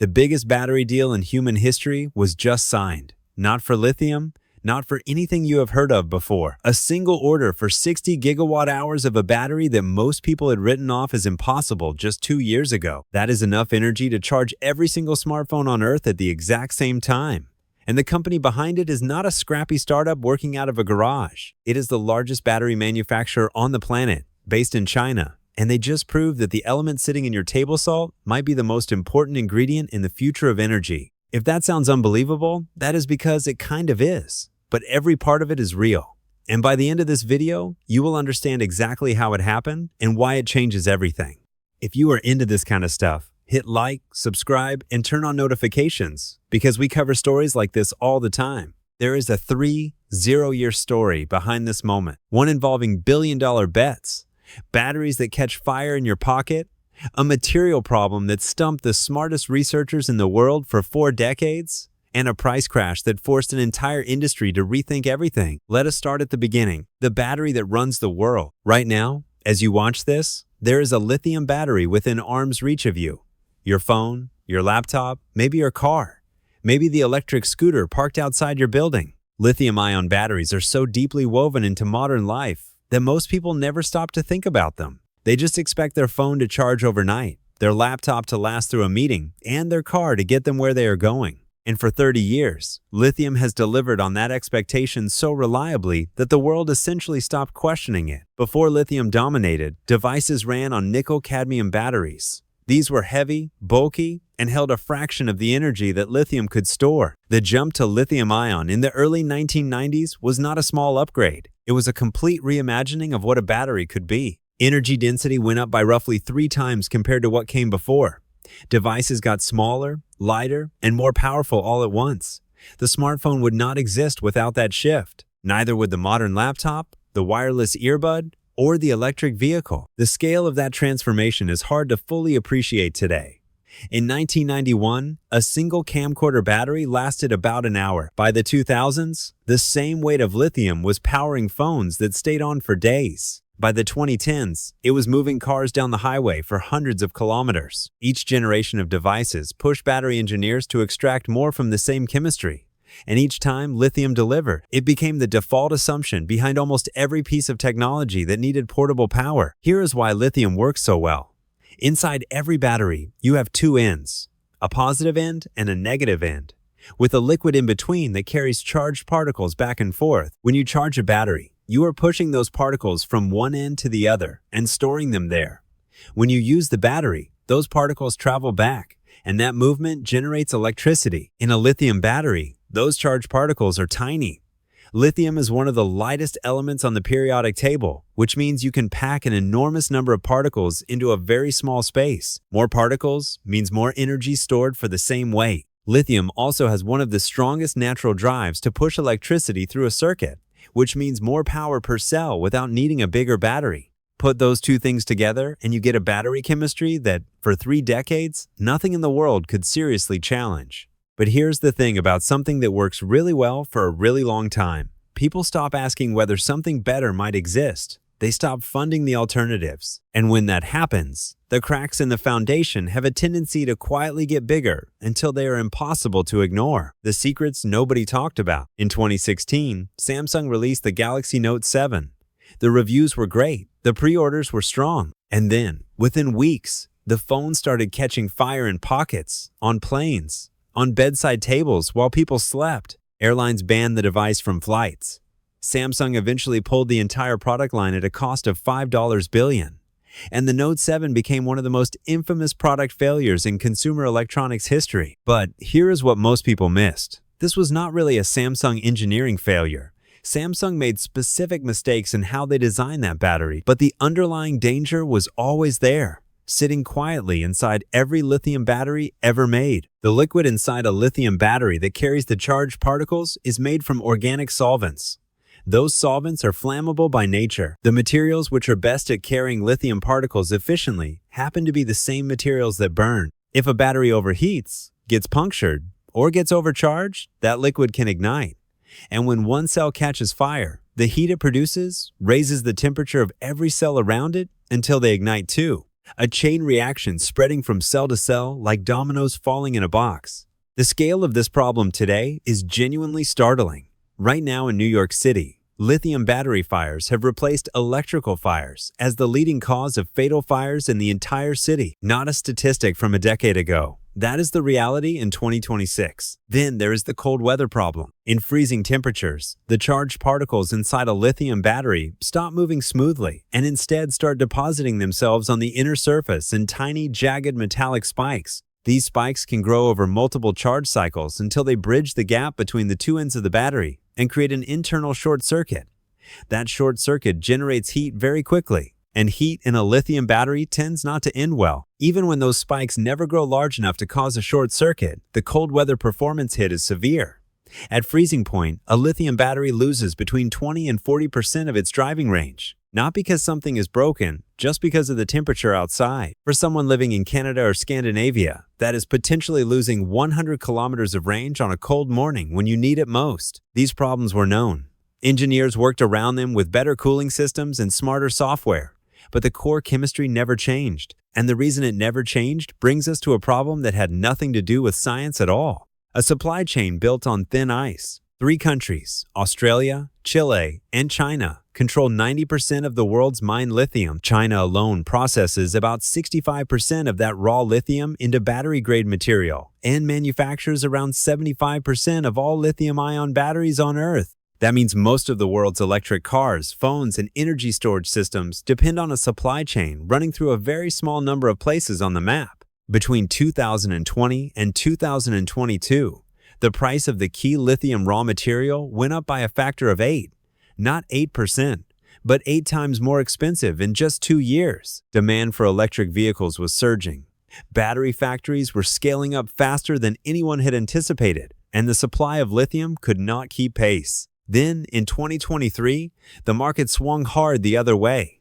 The biggest battery deal in human history was just signed. Not for lithium, not for anything you have heard of before. A single order for 60 gigawatt hours of a battery that most people had written off as impossible just 2 years ago. That is enough energy to charge every single smartphone on Earth at the exact same time. And the company behind it is not a scrappy startup working out of a garage. It is the largest battery manufacturer on the planet, based in China. And they just proved that the element sitting in your table salt might be the most important ingredient in the future of energy. If that sounds unbelievable, that is because it kind of is. But every part of it is real. And by the end of this video, you will understand exactly how it happened and why it changes everything. If you are into this kind of stuff, hit like, subscribe, and turn on notifications because we cover stories like this all the time. There is a 3-0-year story behind this moment, one involving billion-dollar bets, batteries that catch fire in your pocket, a material problem that stumped the smartest researchers in the world for 4 decades, and a price crash that forced an entire industry to rethink everything. Let us start at the beginning, the battery that runs the world. Right now, as you watch this, there is a lithium battery within arm's reach of you. Your phone, your laptop, maybe your car, maybe the electric scooter parked outside your building. Lithium-ion batteries are so deeply woven into modern life that most people never stop to think about them. They just expect their phone to charge overnight, their laptop to last through a meeting, and their car to get them where they are going. And for 30 years, lithium has delivered on that expectation so reliably that the world essentially stopped questioning it. Before lithium dominated, devices ran on nickel-cadmium batteries. These were heavy, bulky, and held a fraction of the energy that lithium could store. The jump to lithium-ion in the early 1990s was not a small upgrade. It was a complete reimagining of what a battery could be. Energy density went up by roughly 3 times compared to what came before. Devices got smaller, lighter, and more powerful all at once. The smartphone would not exist without that shift. Neither would the modern laptop, the wireless earbud, or the electric vehicle. The scale of that transformation is hard to fully appreciate today. In 1991, a single camcorder battery lasted about an hour. By the 2000s, the same weight of lithium was powering phones that stayed on for days. By the 2010s, it was moving cars down the highway for hundreds of kilometers. Each generation of devices pushed battery engineers to extract more from the same chemistry. And each time lithium delivered, it became the default assumption behind almost every piece of technology that needed portable power. Here is why lithium works so well. Inside every battery, you have 2 ends, a positive end and a negative end, with a liquid in between that carries charged particles back and forth. When you charge a battery, you are pushing those particles from one end to the other and storing them there. When you use the battery, those particles travel back, and that movement generates electricity. In a lithium battery, those charged particles are tiny. Lithium is one of the lightest elements on the periodic table, which means you can pack an enormous number of particles into a very small space. More particles means more energy stored for the same weight. Lithium also has one of the strongest natural drives to push electricity through a circuit, which means more power per cell without needing a bigger battery. Put those 2 things together and you get a battery chemistry that, for 3 decades, nothing in the world could seriously challenge. But here's the thing about something that works really well for a really long time. People stop asking whether something better might exist. They stop funding the alternatives. And when that happens, the cracks in the foundation have a tendency to quietly get bigger until they are impossible to ignore. The secrets nobody talked about. In 2016, Samsung released the Galaxy Note 7. The reviews were great. The pre-orders were strong. And then, within weeks, the phone started catching fire in pockets, on planes, on bedside tables while people slept. Airlines banned the device from flights. Samsung eventually pulled the entire product line at a cost of $5 billion. And the Note 7 became one of the most infamous product failures in consumer electronics history. But here is what most people missed. This was not really a Samsung engineering failure. Samsung made specific mistakes in how they designed that battery, but the underlying danger was always there, sitting quietly inside every lithium battery ever made. The liquid inside a lithium battery that carries the charged particles is made from organic solvents. Those solvents are flammable by nature. The materials which are best at carrying lithium particles efficiently happen to be the same materials that burn. If a battery overheats, gets punctured, or gets overcharged, that liquid can ignite. And when one cell catches fire, the heat it produces raises the temperature of every cell around it until they ignite too. a chain reaction spreading from cell to cell like dominoes falling in a box. The scale of this problem today is genuinely startling. Right now in New York City, lithium battery fires have replaced electrical fires as the leading cause of fatal fires in the entire city. Not a statistic from a decade ago. That is the reality in 2026. Then there is the cold weather problem. In freezing temperatures, the charged particles inside a lithium battery stop moving smoothly and instead start depositing themselves on the inner surface in tiny, jagged metallic spikes. These spikes can grow over multiple charge cycles until they bridge the gap between the two ends of the battery and create an internal short circuit. That short circuit generates heat very quickly, and heat in a lithium battery tends not to end well. Even when those spikes never grow large enough to cause a short circuit, the cold weather performance hit is severe. At freezing point, a lithium battery loses between 20 and 40% of its driving range. Not because something is broken, just because of the temperature outside. For someone living in Canada or Scandinavia, that is potentially losing 100 kilometers of range on a cold morning when you need it most. These problems were known. Engineers worked around them with better cooling systems and smarter software. But the core chemistry never changed. And the reason it never changed brings us to a problem that had nothing to do with science at all. A supply chain built on thin ice. 3 countries, Australia, Chile, and China, control 90% of the world's mined lithium. China alone processes about 65% of that raw lithium into battery-grade material and manufactures around 75% of all lithium-ion batteries on Earth. That means most of the world's electric cars, phones, and energy storage systems depend on a supply chain running through a very small number of places on the map. Between 2020 and 2022, the price of the key lithium raw material went up by a factor of 8. Not 8%, but 8 times more expensive in just 2 years. Demand for electric vehicles was surging. Battery factories were scaling up faster than anyone had anticipated, and the supply of lithium could not keep pace. Then, in 2023, the market swung hard the other way.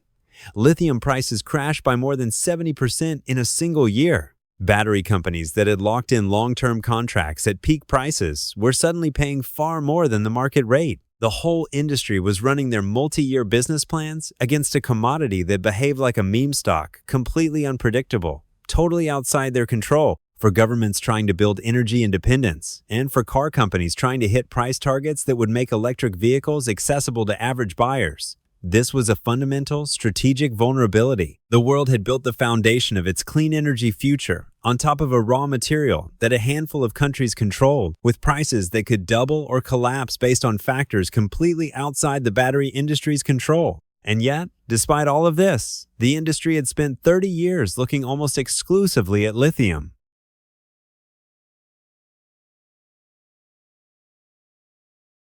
Lithium prices crashed by more than 70% in a single year. Battery companies that had locked in long-term contracts at peak prices were suddenly paying far more than the market rate. The whole industry was running their multi-year business plans against a commodity that behaved like a meme stock, completely unpredictable, totally outside their control. For governments trying to build energy independence, and for car companies trying to hit price targets that would make electric vehicles accessible to average buyers. This was a fundamental, strategic vulnerability. The world had built the foundation of its clean energy future on top of a raw material that a handful of countries controlled, with prices that could double or collapse based on factors completely outside the battery industry's control. And yet, despite all of this, the industry had spent 30 years looking almost exclusively at lithium.